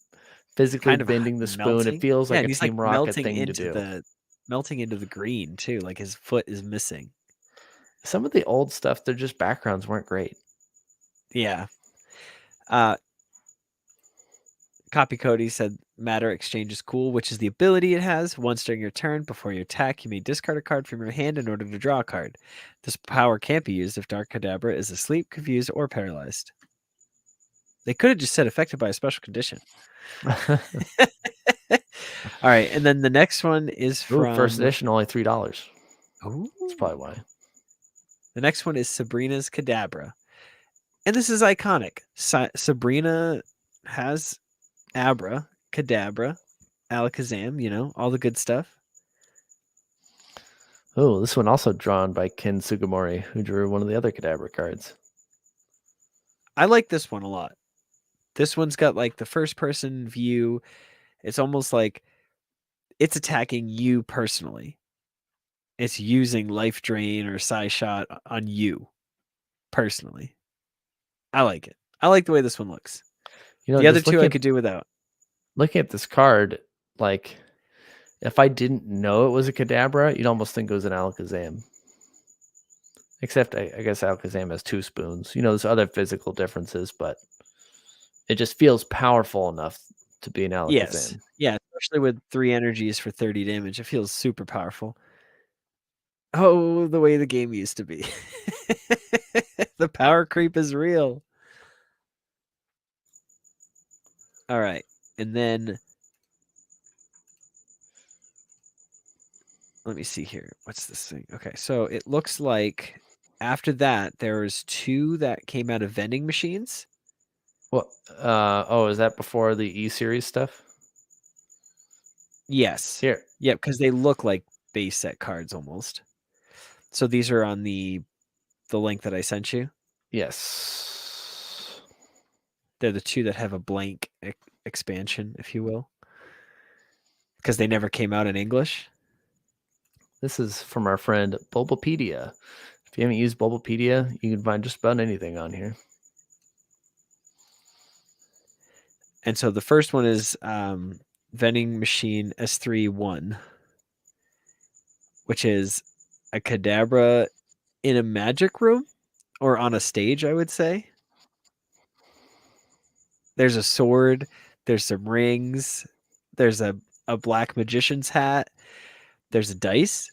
physically kind of bending the spoon. It feels like a he's Team like Rocket thing to do. Melting into the green too. Like his foot is missing. Some of the old stuff, their just backgrounds weren't great. Yeah. Copy Cody said Matter Exchange is cool, which is the ability it has. Once during your turn, before you attack, you may discard a card from your hand in order to draw a card. This power can't be used if Dark Kadabra is asleep, confused, or paralyzed. They could have just said affected by a special condition. All right, and then the next one is from first edition, only $3. Ooh. That's probably why. The next one is Sabrina's Kadabra. And this is iconic. Sabrina has Abra, Kadabra, Alakazam, all the good stuff. Oh, this one also drawn by Ken Sugimori, who drew one of the other Kadabra cards. I like this one a lot. This one's got like the first person view. It's almost like it's attacking you personally. It's using Life Drain or Psy Shot on you personally. I like it. I like the way this one looks. The other two I could do without. Looking at this card, like, if I didn't know it was a Kadabra, you'd almost think it was an Alakazam. Except, I guess Alakazam has two spoons. There's other physical differences, but it just feels powerful enough to be an Alakazam. Yes. Yeah, especially with 3 energies for 30 damage. It feels super powerful. Oh, the way the game used to be. The power creep is real. All right. And then let me see here. What's this thing? Okay, so it looks like after that there was 2 that came out of vending machines. What? Is that before the E-Series stuff? Yes. Here. Yep, because they look like base set cards almost. So these are on the link that I sent you. Yes. They're the 2 that have a blank expansion, if you will. Because they never came out in English. This is from our friend Bulbapedia. If you haven't used Bulbapedia, you can find just about anything on here. And so the first one is Vending Machine S3-1, which is a Kadabra in a magic room or on a stage, I would say. There's a sword, there's some rings, there's a black magician's hat, there's a dice,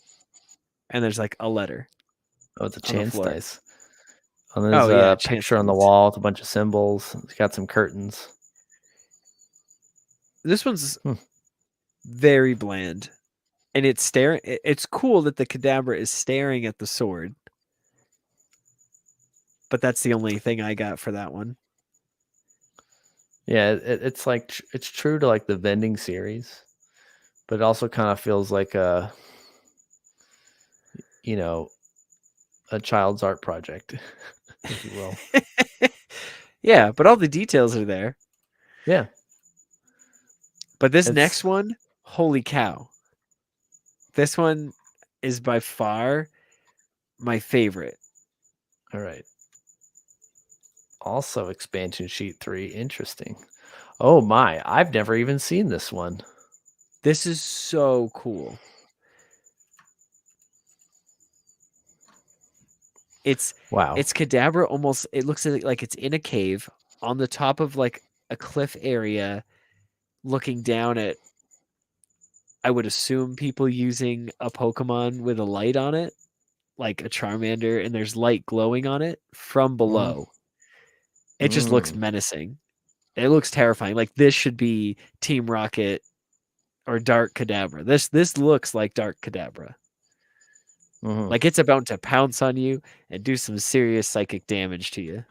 and there's like a letter Oh, it's a on the chance floor. dice. And there's Oh yeah, a chance picture on the dice. wall with a bunch of symbols. It's got some curtains. This one's very bland. And it's staring. It's cool that the Kadabra is staring at the sword. But that's the only thing I got for that one. Yeah, it's like it's true to like the vending series, but it also kind of feels like a child's art project, if you will. Yeah, but all the details are there. Yeah. But this next one, holy cow. This one is by far my favorite. All right. Also expansion sheet 3. Interesting. Oh my, I've never even seen this one. This is so cool. It's Kadabra almost, it looks like it's in a cave on the top of like a cliff area looking down at, I would assume, people using a Pokemon with a light on it, like a Charmander, and there's light glowing on it from below. It just looks menacing. It looks terrifying. Like this should be Team Rocket or Dark Kadabra. This looks like Dark Kadabra. Like it's about to pounce on you and do some serious psychic damage to you.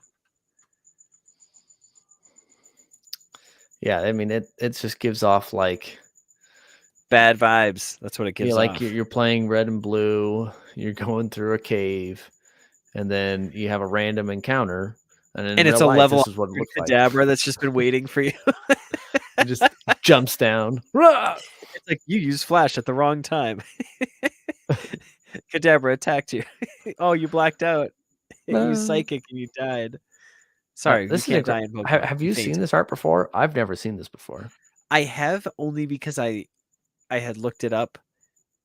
Yeah, I mean it just gives off like bad vibes. That's what it gives like off. You're playing red and blue, you're going through a cave, and then you have a random encounter, and in it's real a life level this is what it looks like. Kadabra that's just been waiting for you. It just jumps down. It's like you used flash at the wrong time. Kadabra attacked you. Oh, you blacked out. You used psychic and you died. Sorry, you can't die in Pokemon. Have you seen this art before? I've never seen this before. I have, only because I had looked it up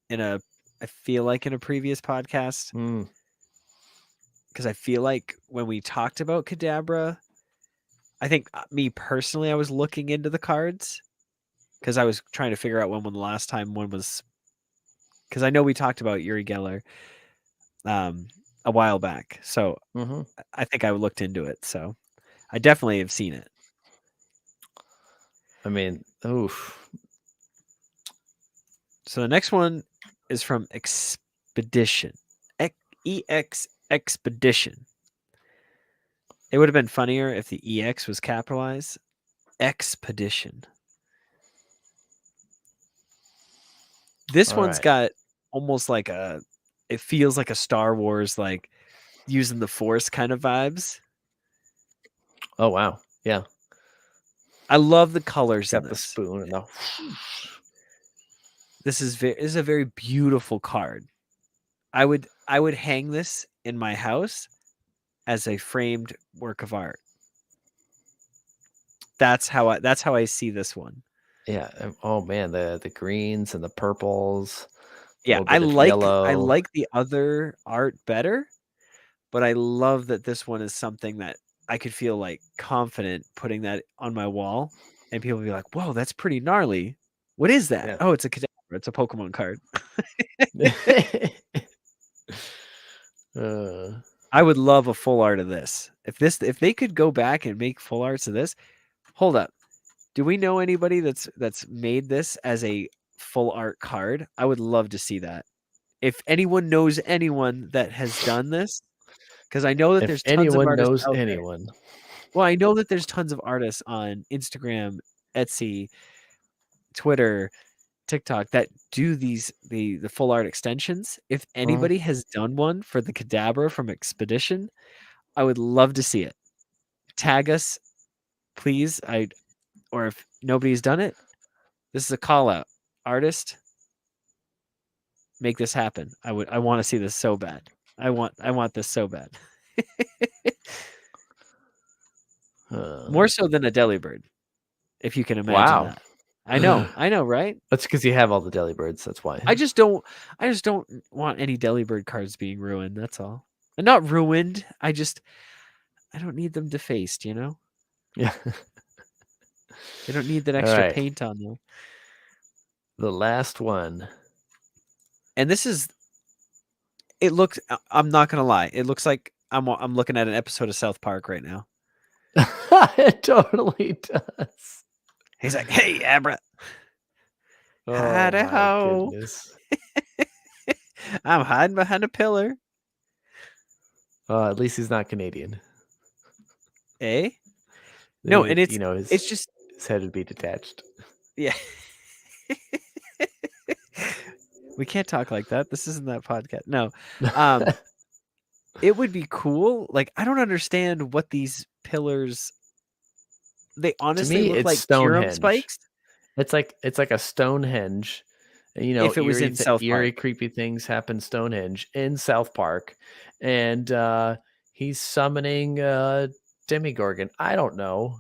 I feel like in a previous podcast. Because I feel like when we talked about Kadabra, I think me personally, I was looking into the cards because I was trying to figure out when the last time one was. Because I know we talked about Uri Geller a while back, so I think I looked into it. So I definitely have seen it. I mean, oof. So the next one is from Expedition. EX Expedition. It would have been funnier if the EX was capitalized. Expedition. This one's got almost like it feels like a Star Wars, like using the Force kind of vibes. Oh, wow. Yeah. I love the colors in got this. The spoon and the... This is a very beautiful card. I would hang this in my house as a framed work of art. That's how I see this one. Yeah. Oh man, the greens and the purples. Yeah, I like the other art better, but I love that this one is something that I could feel like confident putting that on my wall, and people would be like, "Whoa, that's pretty gnarly. What is that?" Yeah. Oh, it's a Kadabra. It's a Pokemon card. I would love a full art of this. If they could go back and make full arts of this. Hold up. Do we know anybody that's made this as a full art card? I would love to see that. If anyone knows anyone that has done this, because I know that there's tons of artists out there. Well, I know that there's tons of artists on Instagram, Etsy, Twitter, TikTok that do the full art extensions. If anybody has done one for the Kadabra from Expedition, I would love to see it. Tag us, please. Or if nobody's done it, this is a call out. Artist, make this happen. I want to see this so bad. I want this so bad. More so than a Delibird, if you can imagine Wow. that. I know, right? That's because you have all the Delibirds. That's why. I just don't want any Delibird cards being ruined. That's all. And not ruined. I don't need them defaced. Yeah. They don't need that All extra right. paint on them. The last one. And this is. It looks. I'm not gonna lie. It looks like I'm looking at an episode of South Park right now. It totally does. He's like, "Hey, Abra, Oh howdy my ho! goodness. I'm hiding behind a pillar." At least he's not Canadian. Eh? No, and His it's just his head would be detached. yeah. We can't talk like that. This isn't that podcast. No. It would be cool. Like, I don't understand what these pillars. They To honestly me, look it's like Kyurem Stonehenge. spikes. It's like a Stonehenge. And, If it was in South eerie, Park. creepy things happen Stonehenge in South Park, and he's summoning Demigorgon. I don't know.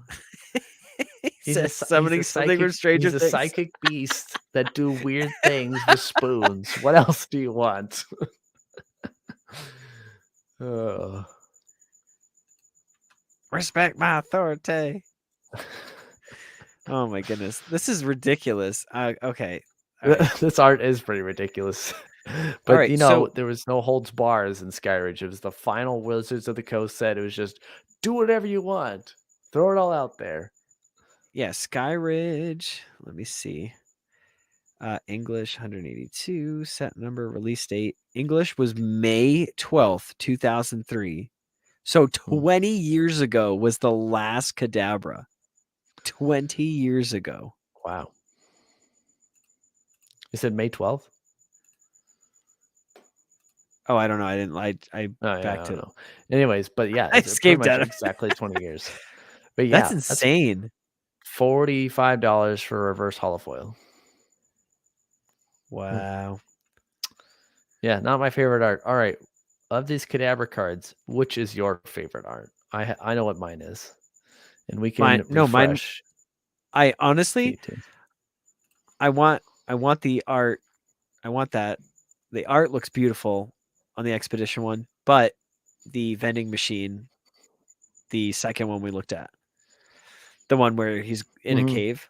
Summoning something from Stranger He's a Things. psychic beast that do weird things with spoons. What else do you want? Oh. Respect my authority. Oh my goodness, this is ridiculous. Okay, right. This art is pretty ridiculous. But right, there was no holds bars in Skyridge. It was the final Wizards of the Coast said it was just do whatever you want. Throw it all out there. Yeah, Skyridge. Let me see. English 182, set number, release date. English was May 12th, 2003. So 20 years ago was the last Kadabra. 20 years ago. Wow. You said May 12th? Oh, I don't know. I didn't. I back to. Know. Anyways, but yeah, I it's pretty much exactly 20 years. But yeah, that's insane. $45 for reverse holofoil. Wow. Yeah, not my favorite art. All right, of these Kadabra cards, which is your favorite art? I know what mine is, and we can refresh. I honestly, I want the art. I want that. The art looks beautiful on the expedition one, but the vending machine, the second one we looked at, the one where he's in a cave.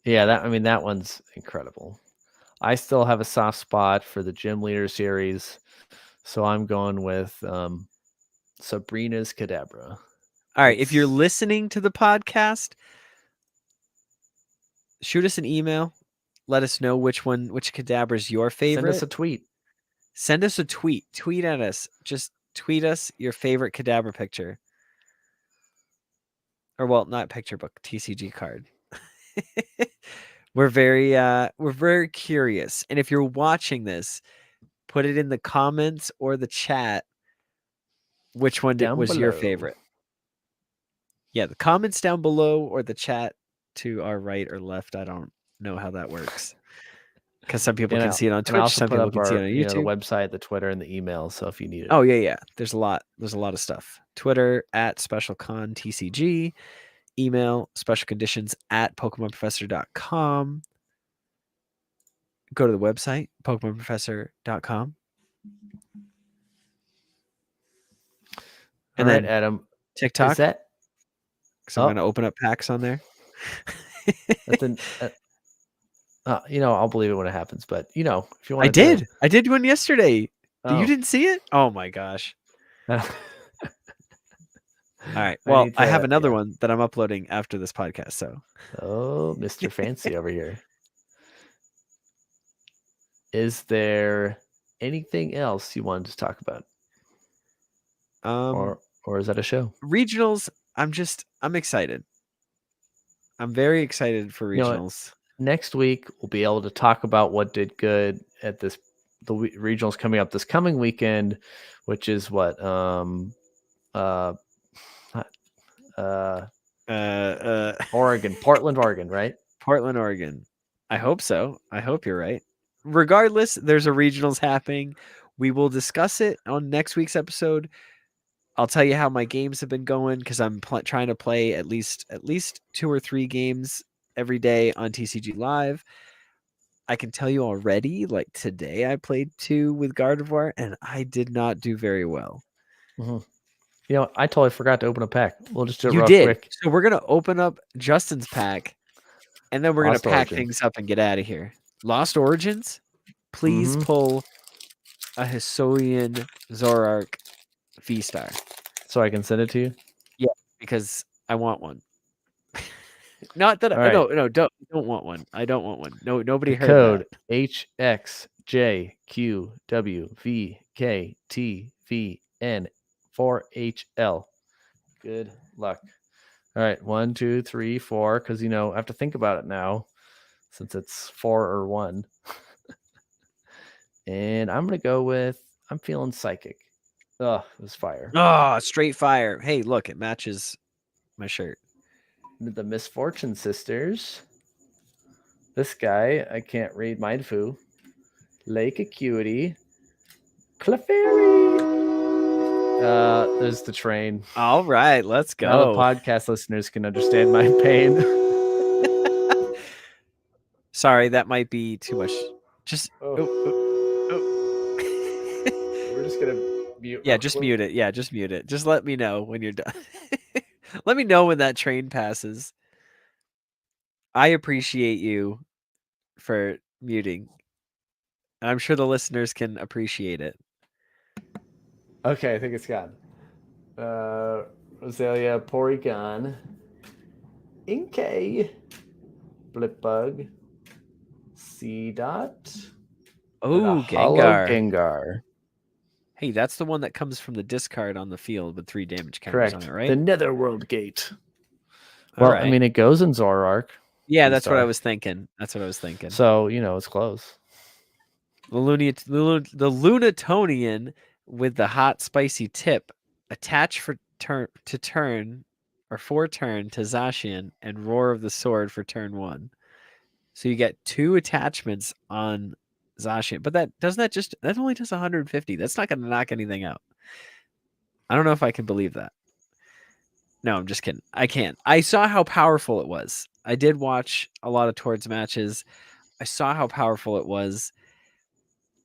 Yeah, that one's incredible. I still have a soft spot for the Gym Leader series, so I'm going with Sabrina's Kadabra. All right, if you're listening to the podcast, shoot us an email. Let us know which Kadabra is your favorite. Send us a tweet. Send us a tweet. Tweet at us. Just tweet us your favorite Kadabra picture. Or well, not picture, but TCG card. We're very curious. And if you're watching this, put it in the comments or the chat. Which one was your favorite? Yeah, the comments down below or the chat to our right or left. I don't know how that works. Because some people can see it on Twitch, some people can see it on YouTube. The website, the Twitter, and the email. So if you need it. Oh yeah. There's a lot of stuff. Twitter at SpecialConTCG. Email SpecialConditions at PokemonProfessor.com. Go to the website, PokemonProfessor.com. And then Adam, TikTok. Is that? So I'm going to open up packs on there. I'll believe it when it happens. But if you want, I did one yesterday. Oh. You didn't see it? Oh my gosh! All right. Well, I have another one that I'm uploading after this podcast. So. Oh, Mr. Fancy over here. Is there anything else you wanted to talk about? Or is that a show? Regionals. I'm excited. I'm very excited for regionals. Next week we'll be able to talk about what did good at the regionals coming up this coming weekend, which is what Oregon, Portland, Oregon, right? Portland, Oregon. I hope so. I hope you're right. regardless, there's a regionals happening. We will discuss it on next week's episode. I'll tell you how my games have been going because I'm trying to play at least 2 or 3 games every day on TCG Live. I can tell you already, like today I played 2 with Gardevoir and I did not do very well. Mm-hmm. You know, I totally forgot to open a pack. We'll just do it You real did. quick. So we're gonna open up Justin's pack, and then we're gonna Lost pack Origins. things up and get out of here. Lost Origins. Please pull a Hisuian Zoroark V-Star. So I can send it to you? Yeah, because I want one. Not that Right. no, don't want one. I don't want one. No, nobody The heard code that. HXJQWVKTVN4HL. Good luck. All right, 1, 2, 3, 4. Because I have to think about it now, since it's 4 or 1. And I'm gonna go with I'm feeling psychic. Oh, it was fire. Oh, straight fire. Hey, look, it matches my shirt. The Misfortune Sisters. This guy, I can't read Mindfu. Lake Acuity. Clefairy. There's the train. All right, let's go. Now the podcast listeners can understand my pain. Sorry, that might be too much. Just We're just gonna mute. Yeah, just mute it. Yeah, just mute it. Just let me know when you're done. Let me know when that train passes. I appreciate you for muting. I'm sure the listeners can appreciate it. Okay, I think it's gone. Roselia, Porygon, Inkay, Blipbug, C-Dot, Oh, Hollow Gengar. Gengar. Hey, that's the one that comes from the discard on the field with 3 damage counters on it, right? The Netherworld Gate. All Well, right. I mean, it goes in Zoroark. Yeah, that's what I was thinking. So, it's close. The Lunatonian with the hot spicy tip attach for turn to turn or for turn to Zacian and Roar of the Sword for turn 1. So you get 2 attachments on Zacian, but that only does 150. That's not going to knock anything out. I don't know if I can believe that. No, I'm just kidding. I can't. I saw how powerful it was. I did watch a lot of Tords matches. I saw how powerful it was.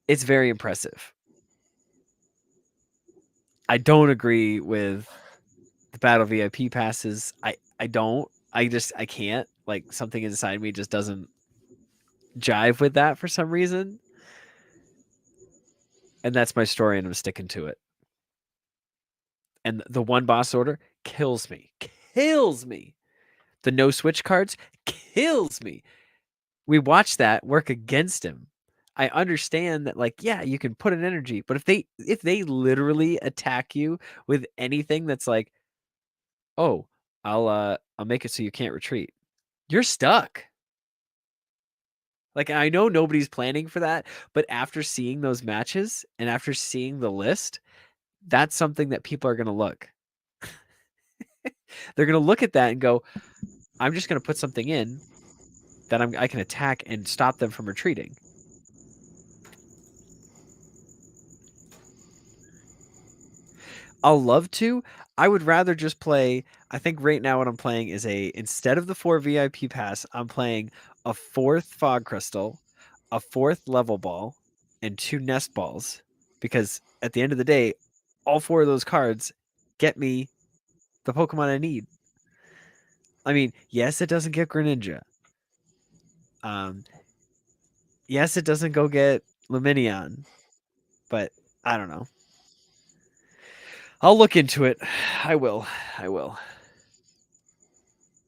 It's very impressive. I don't agree with the Battle VIP passes. I don't. I can't. Like, something inside me just doesn't jive with that for some reason. And that's my story, and I'm sticking to it. And the one boss order kills me. Kills me. The no switch cards kills me. We watched that work against him. I understand that, like, yeah, you can put an energy, but if they literally attack you with anything that's like, oh, I'll make it so you can't retreat, you're stuck. Like, I know nobody's planning for that, but after seeing those matches and after seeing the list, that's something that people are going to look. They're going to look at that and go, I'm just going to put something in that I can attack and stop them from retreating. I'll love to. I would rather just play. I think right now what I'm playing is instead of the 4 VIP pass, I'm playing a 4th Fog Crystal, a 4th Level Ball, and 2 Nest Balls. Because at the end of the day, all 4 of those cards get me the Pokemon I need. I mean, yes, it doesn't get Greninja. Yes, it doesn't go get Lumineon, but I don't know. I'll look into it. I will.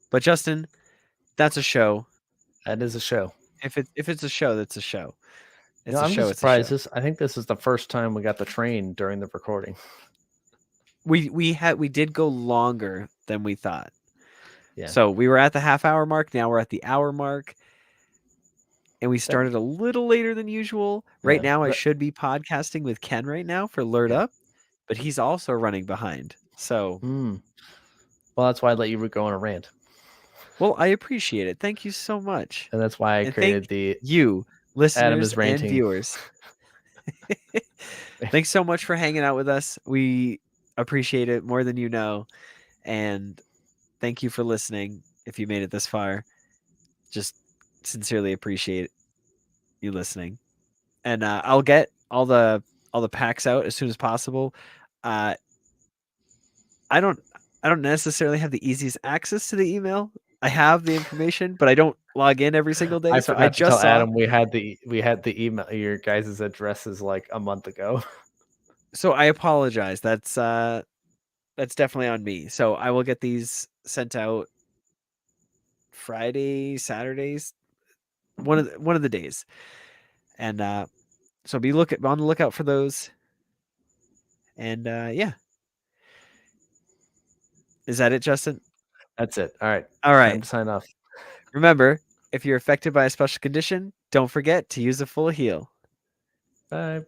But Justin, that's a show. That is a show. If it's a show, that's a show. I'm just surprised. I think this is the first time we got the train during the recording. We did go longer than we thought. Yeah. So we were at the half-hour mark. Now we're at the hour mark, and we started a little later than usual. Right now, I should be podcasting with Ken right now for Lured Up, but he's also running behind. So, well, that's why I let you go on a rant. Well, I appreciate it. Thank you so much. And that's why I created you listeners is and ranting. viewers. Thanks so much for hanging out with us. We appreciate it more than you know. And thank you for listening. If you made it this far, just sincerely appreciate you listening. And I'll get all the packs out as soon as possible. Uh, I don't necessarily have the easiest access to the email. I have the information, but I don't log in every single day. I So I forgot to tell just saw. Adam we had the email, your guys' addresses like a month ago. So I apologize. That's definitely on me. So I will get these sent out Friday, Saturdays, one of the days. And so be on the lookout for those. And yeah. Is that it, Justin? That's it. All right. All right. Time to sign off. Remember, if you're affected by a special condition, don't forget to use a full heal. Bye.